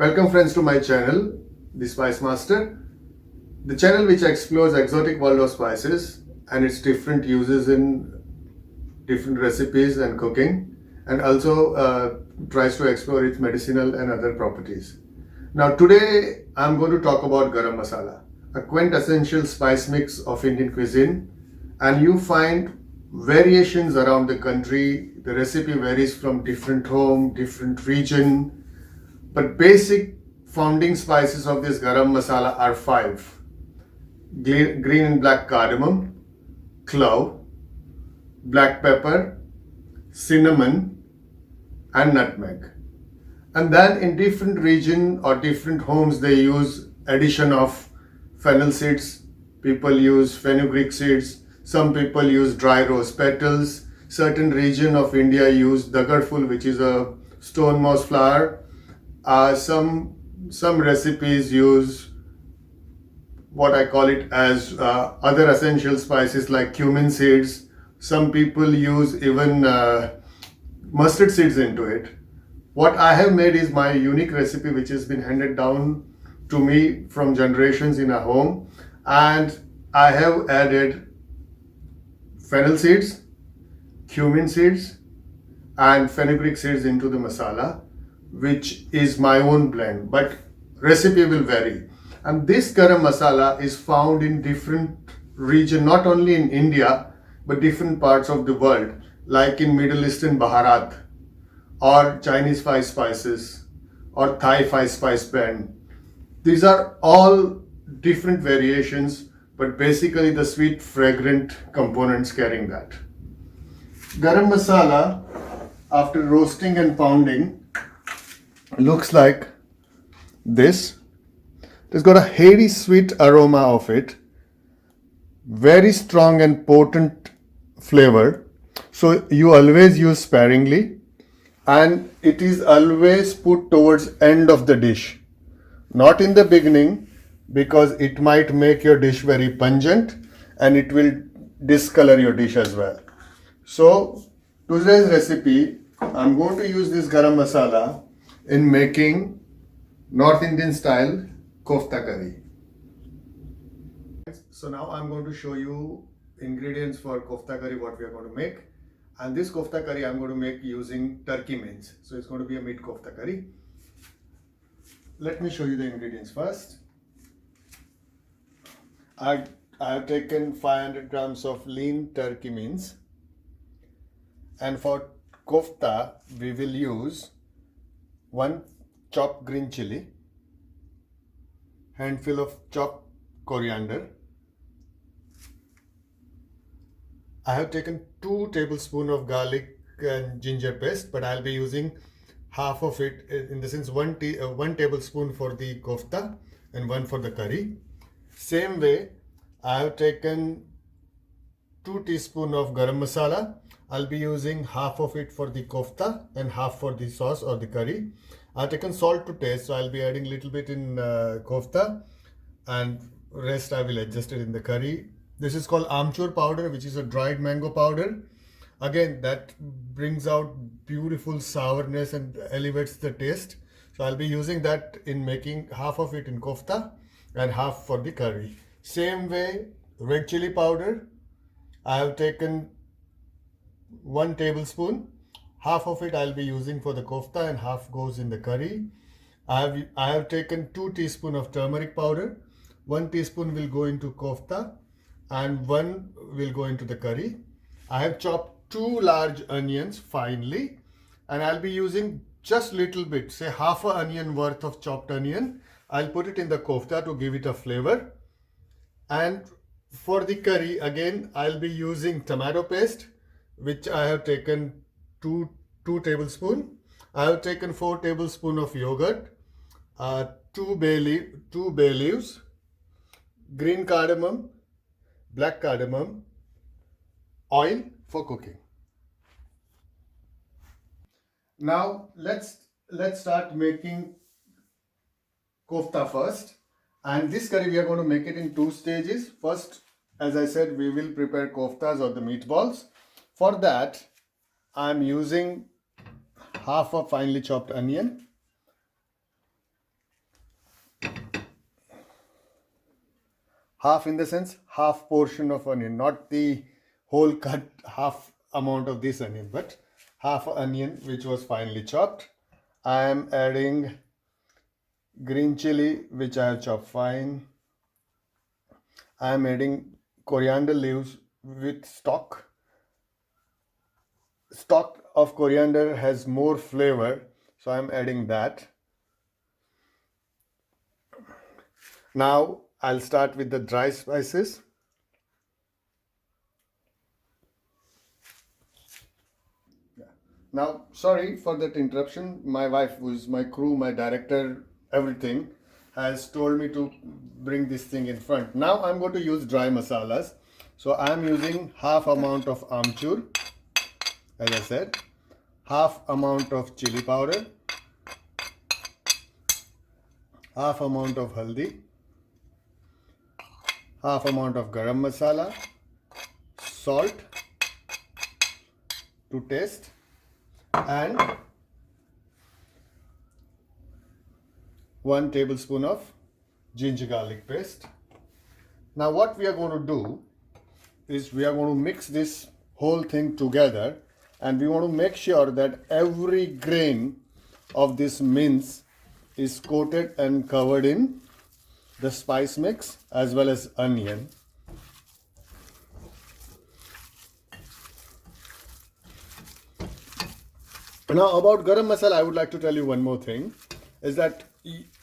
Welcome friends to my channel, The Spice Master, the channel which explores exotic world of spices and its different uses in different recipes and cooking, and also tries to explore its medicinal and other properties. Now today I'm going to talk about Garam Masala, a quintessential spice mix of Indian cuisine, and you find variations around the country. The recipe varies from different home, different region, but basic founding spices of this garam masala are five: green and black cardamom, clove, black pepper, cinnamon, and nutmeg. And then in different region or different homes they use addition of fennel seeds. People use fenugreek seeds. Some people use dry rose petals. Certain region of India use dagarful, which is a stone moss flower. Some recipes use what I call it as other essential spices like cumin seeds. Some people use even mustard seeds into it. What I have made is my unique recipe which has been handed down to me from generations in a home, and I have added fennel seeds, cumin seeds, and fenugreek seeds into the masala, which is my own blend, but recipe will vary. And this garam masala is found in different region, not only in India but different parts of the world, like in Middle Eastern Baharat, or Chinese five spices, or Thai five spice blend. These are all different variations, but basically the sweet fragrant components carrying that. Garam masala, after roasting and pounding, looks like this. It's got a heady sweet aroma of it, very strong and potent flavor. So you always use sparingly, and it is always put towards end of the dish, not in the beginning, because it might make your dish very pungent and it will discolor your dish as well. So today's recipe, I'm going to use this garam masala in making North Indian style Kofta Curry. So now I'm going to show you ingredients for Kofta Curry, what we are going to make. And this Kofta Curry I'm going to make using turkey mince. So it's going to be a meat Kofta Curry. Let me show you the ingredients first. I have taken 500 grams of lean turkey mince. And for kofta we will use 1 chopped green chilli, handful of chopped coriander. I have taken 2 tablespoons of garlic and ginger paste, but I'll be using half of it, in the sense 1 tablespoon for the kofta and 1 for the curry. Same way, I have taken 2 teaspoons of garam masala. I'll be using half of it for the kofta and half for the sauce or the curry. I've taken salt to taste, so I'll be adding a little bit in kofta, and rest I will adjust it in the curry. This is called Aamchoor powder, which is a dried mango powder. Again, that brings out beautiful sourness and elevates the taste. So I'll be using that in making half of it in kofta and half for the curry. Same way, red chili powder, I have taken 1 tablespoon. Half of it I'll be using for the kofta and half goes in the curry. I have taken 2 teaspoons of turmeric powder. 1 teaspoon will go into kofta and 1 will go into the curry. I have chopped 2 large onions finely, and I'll be using just little bit, say half an onion worth of chopped onion. I'll put it in the kofta to give it a flavor. And for the curry, again, I'll be using tomato paste, which I have taken 2 tablespoons. I have taken 4 tablespoons of yogurt, 2 bay leaves, green cardamom, black cardamom, oil for cooking. Now let's start making kofta first. And this curry we are going to make it in 2 stages. First, as I said, we will prepare koftas or the meatballs. For that, I'm using half a finely chopped onion, Half in the sense half portion of onion, not the whole cut half amount of this onion, but half onion which was finely chopped. I am adding green chili which I have chopped fine. I am adding coriander leaves with stalk. Stalk of coriander has more flavor, so I am adding that. Now I'll start with the dry spices. Now, sorry for that interruption. My wife, who is my crew, my director, everything, has told me to bring this thing in front. Now I'm going to use dry masalas. So I'm using half amount of Aamchoor, as I said, half amount of chili powder, half amount of haldi, half amount of Garam Masala, salt to taste, and 1 tablespoon of ginger garlic paste. Now what we are going to do is we are going to mix this whole thing together, and we want to make sure that every grain of this mince is coated and covered in the spice mix as well as onion. Now about garam masala, I would like to tell you one more thing, is that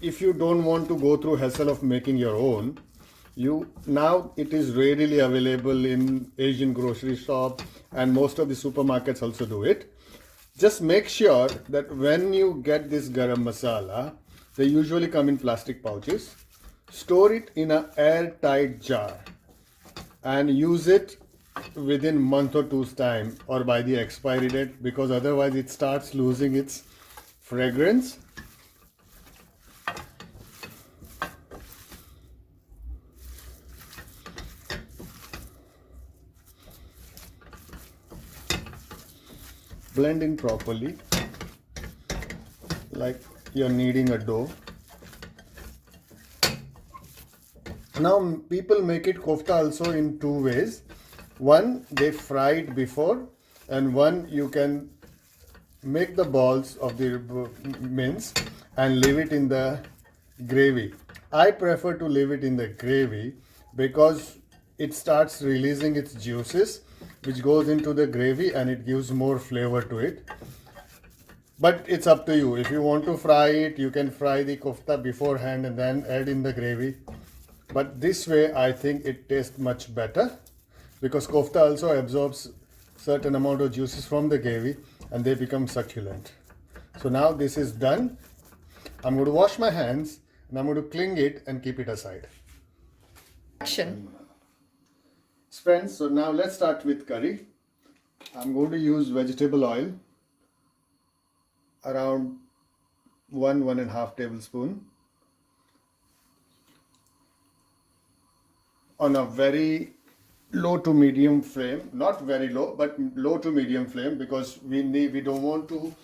if you don't want to go through hassle of making your own, now it is readily available in Asian grocery shop, and most of the supermarkets also do it. Just make sure that when you get this garam masala, they usually come in plastic pouches. Store it in an airtight jar and use it within month or two's time or by the expiry date, because otherwise it starts losing its fragrance. Blend in properly like you're kneading a dough. Now people make it kofta also in two ways. One, they fry it before, and one, you can make the balls of the mince and leave it in the gravy. I prefer to leave it in the gravy because it starts releasing its juices, which goes into the gravy, and it gives more flavor to it. But it's up to you. If you want to fry it, you can fry the kofta beforehand and then add in the gravy. But this way, I think it tastes much better, because kofta also absorbs certain amount of juices from the gravy and they become succulent. So now this is done. I'm going to wash my hands and I'm going to cling it and keep it aside. Action. Friends, so now let's start with curry. I'm going to use vegetable oil, around 1.5 tablespoon, on a very low to medium flame, not very low, but low to medium flame, because we don't want to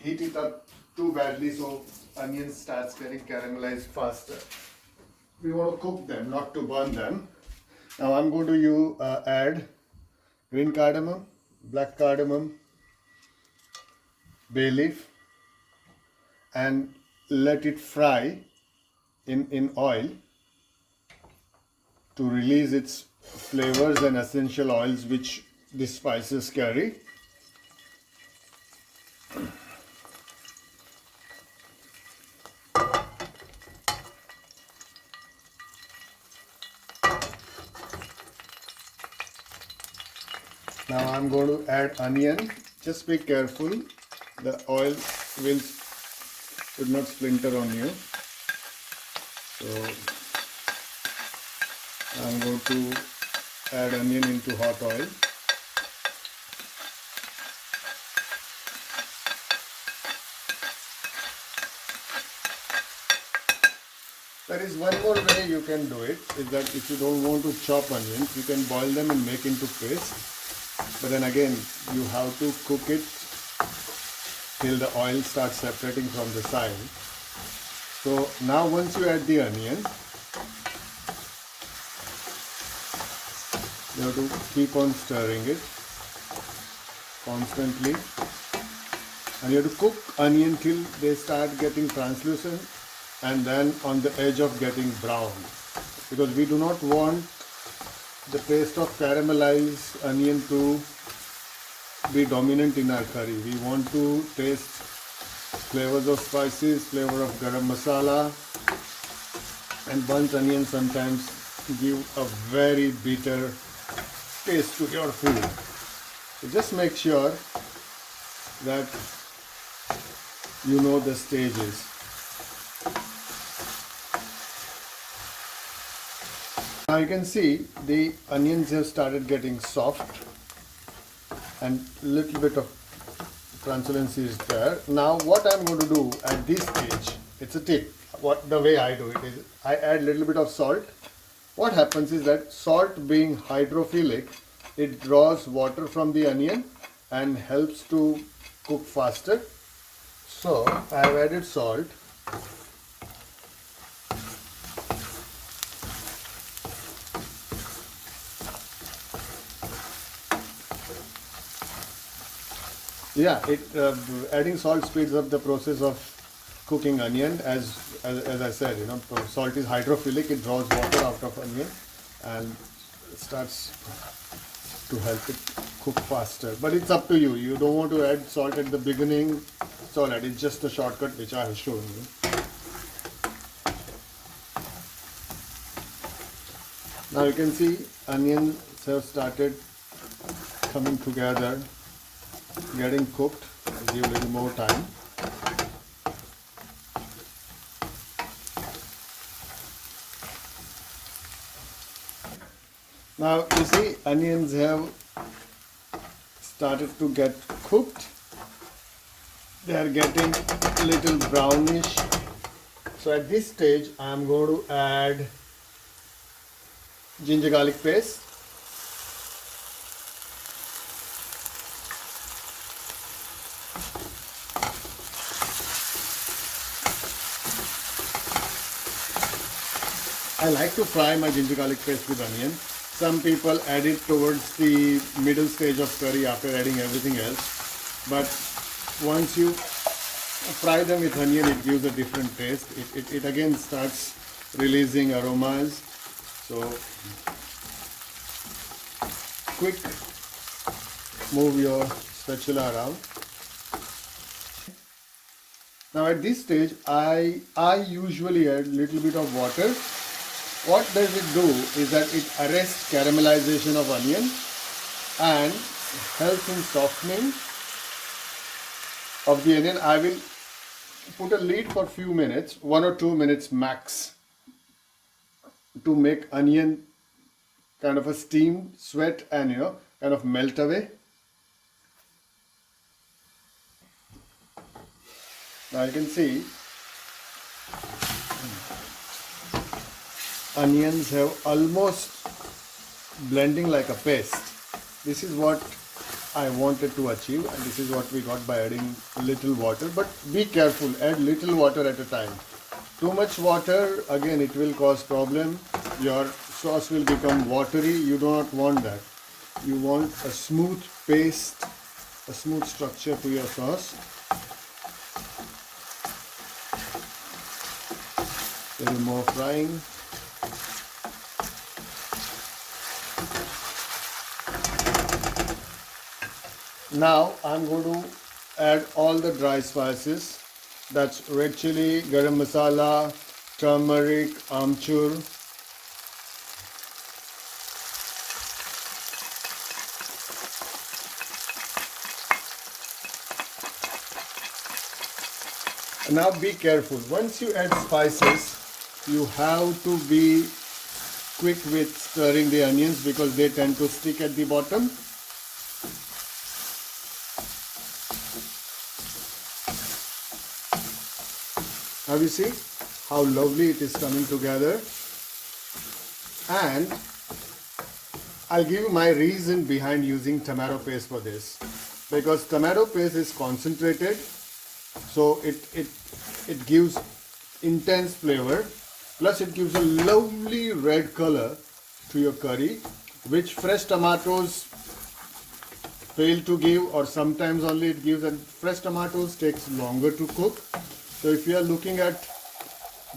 heat it up too badly so onions starts getting caramelized faster. We want to cook them, not to burn them. Now I'm going to add green cardamom, black cardamom, bay leaf, and let it fry in oil to release its flavors and essential oils which the spices carry. Now I'm going to add onion. Just be careful, the oil should not splinter on you. So I'm going to add onion into hot oil. There is one more way you can do it, is that if you don't want to chop onions, you can boil them and make into paste. But then again, you have to cook it till the oil starts separating from the side. So now once you add the onion, You have to keep on stirring it constantly, and you have to cook onion till they start getting translucent and then on the edge of getting brown, because we do not want the taste of caramelized onion to be dominant in our curry. We want to taste flavors of spices, flavor of garam masala, and burnt onion sometimes give a very bitter taste to your food. So just make sure that you know the stages. Now you can see the onions have started getting soft and little bit of translucency is there. Now what I'm going to do at this stage, it's a tip. The way I do it is I add little bit of salt. What happens is that salt being hydrophilic, it draws water from the onion and helps to cook faster. So I have added salt. Yeah, adding salt speeds up the process of cooking onion. As I said, salt is hydrophilic. It draws water out of onion and starts to help it cook faster. But it's up to you. You don't want to add salt at the beginning. It's alright. It's just a shortcut which I have shown you. Now you can see onions have started coming together, getting cooked. I'll give a little more time. Now you see onions have started to get cooked. They are getting a little brownish. So at this stage I am going to add ginger garlic paste. I like to fry my ginger garlic paste with onion. Some people add it towards the middle stage of curry after adding everything else. But once you fry them with onion, it gives a different taste. It again starts releasing aromas. So quick move your spatula around. Now at this stage, I usually add a little bit of water. What does it do is that it arrests caramelization of onion and helps in softening of the onion. I will put a lid for few minutes, 1 or 2 minutes max, to make onion kind of a steam, sweat, and kind of melt away. Now you can see onions have almost blending like a paste. This is what I wanted to achieve, and this is what we got by adding a little water. But be careful, add little water at a time. Too much water, again, it will cause problem. Your sauce will become watery. You do not want that. You want a smooth paste, a smooth structure to your sauce. A little more frying. Now I'm going to add all the dry spices. That's red chilli, garam masala, turmeric, Aamchoor. Now be careful. Once you add spices, you have to be quick with stirring the onions because they tend to stick at the bottom. Now you see how lovely it is coming together, and I'll give you my reason behind using tomato paste for this, because tomato paste is concentrated, so it gives intense flavor, plus it gives a lovely red color to your curry. which fresh tomatoes fail to give, or sometimes only it gives, and fresh tomatoes takes longer to cook. So if you are looking at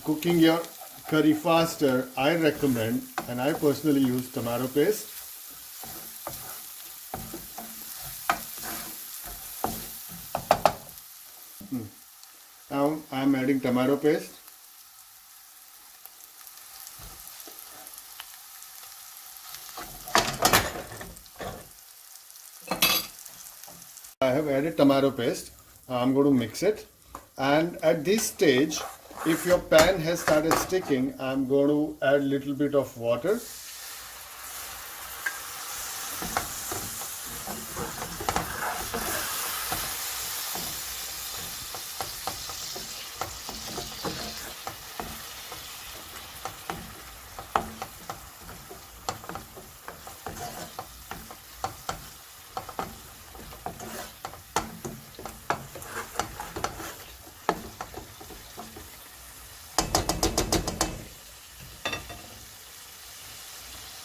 cooking your curry faster, I recommend, and I personally use tomato paste. Now I am adding tomato paste. I have added tomato paste. I'm going to mix it, and at this stage, if your pan has started sticking, I'm going to add a little bit of water.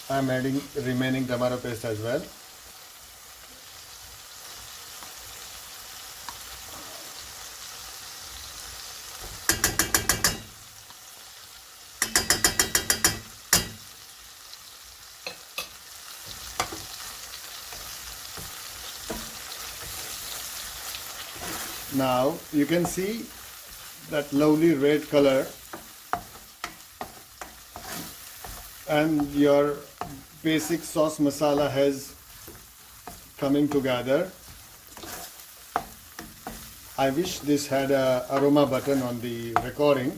I'm adding remaining tomato paste as well. Now you can see that lovely red color, and your basic sauce masala has coming together. I wish this had a aroma button on the recording,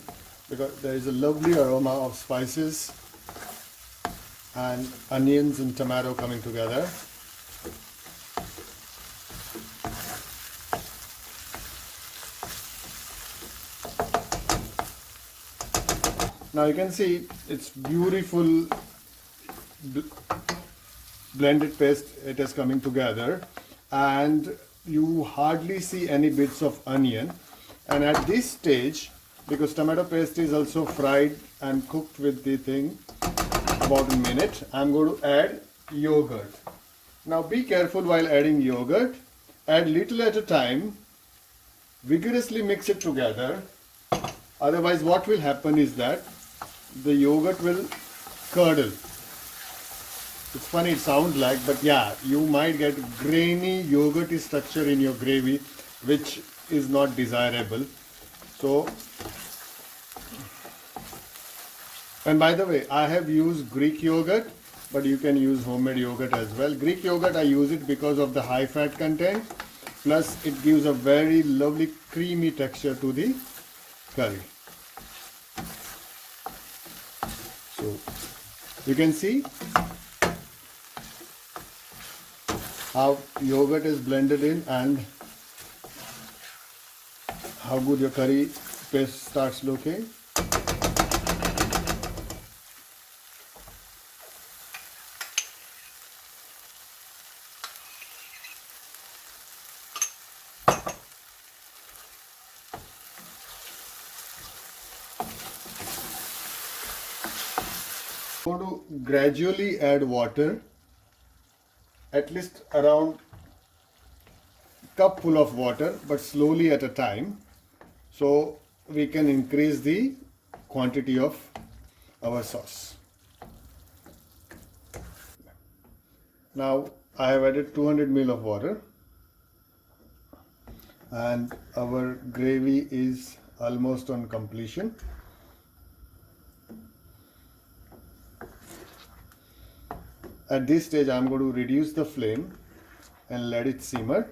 because there is a lovely aroma of spices and onions and tomato coming together. Now you can see it's beautiful blended paste. It is coming together, and you hardly see any bits of onion. And at this stage, because tomato paste is also fried and cooked with the thing about a minute, I'm going to add yogurt. Now be careful while adding yogurt. Add little at a time. Vigorously mix it together. Otherwise what will happen is that the yogurt will curdle. It's funny, it sounds like, but yeah, you might get grainy yogurty structure in your gravy, which is not desirable. So, and by the way, I have used Greek yogurt, but you can use homemade yogurt as well. Greek yogurt, I use it because of the high fat content, plus it gives a very lovely creamy texture to the curry. So you can see how yogurt is blended in and how good your curry paste starts looking. I'm going to gradually add water, at least around cup full of water, but slowly at a time, so we can increase the quantity of our sauce. Now I have added 200 ml of water, and our gravy is almost on completion. At this stage, I'm going to reduce the flame and let it simmer.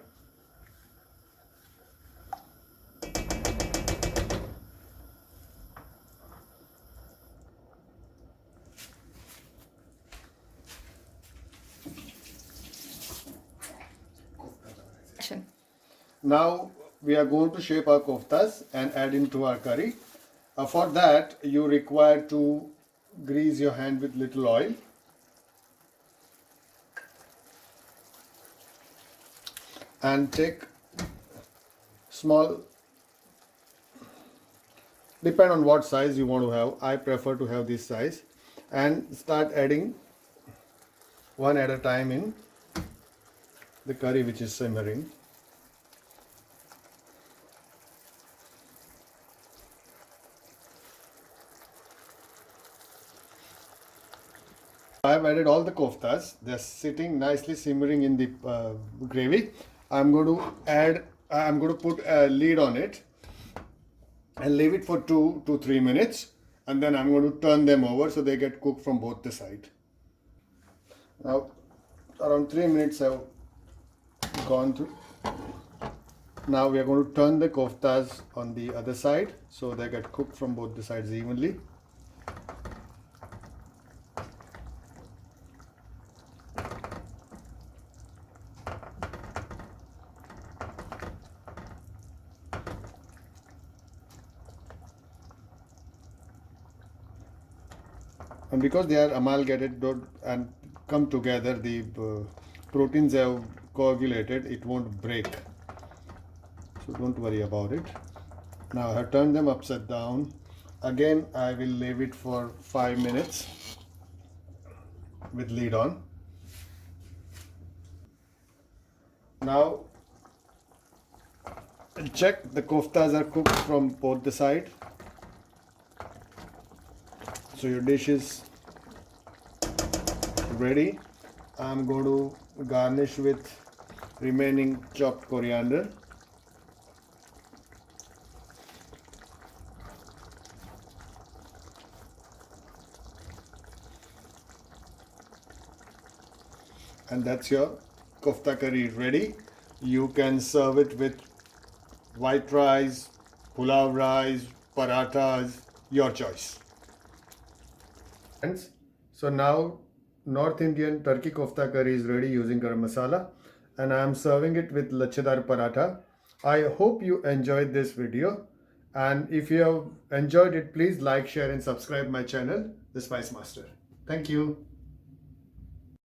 Now we are going to shape our koftas and add into our curry. For that, you require to grease your hand with little oil. And take small, depend on what size you want to have. I prefer to have this size, and start adding one at a time in the curry which is simmering. I have added all the koftas. They're sitting nicely simmering in the gravy. I'm going to put a lid on it and leave it for 2 to 3 minutes, and then I'm going to turn them over so they get cooked from both the sides. Now around 3 minutes have gone through. Now we are going to turn the koftas on the other side so they get cooked from both the sides evenly. And because they are amalgamated and come together, the proteins have coagulated, it won't break, so don't worry about it. Now I have turned them upside down. Again I will leave it for 5 minutes with lid on. Now check the koftas are cooked from both the side, so your dish is ready. I'm going to garnish with remaining chopped coriander. And that's your kofta curry ready. You can serve it with white rice, pulao rice, parathas, your choice. Friends, so now North Indian turkey kofta curry is ready using garam masala, and I am serving it with lachedar paratha. I hope you enjoyed this video, and if you have enjoyed it, please like, share and subscribe my channel, The Spice Master. Thank you.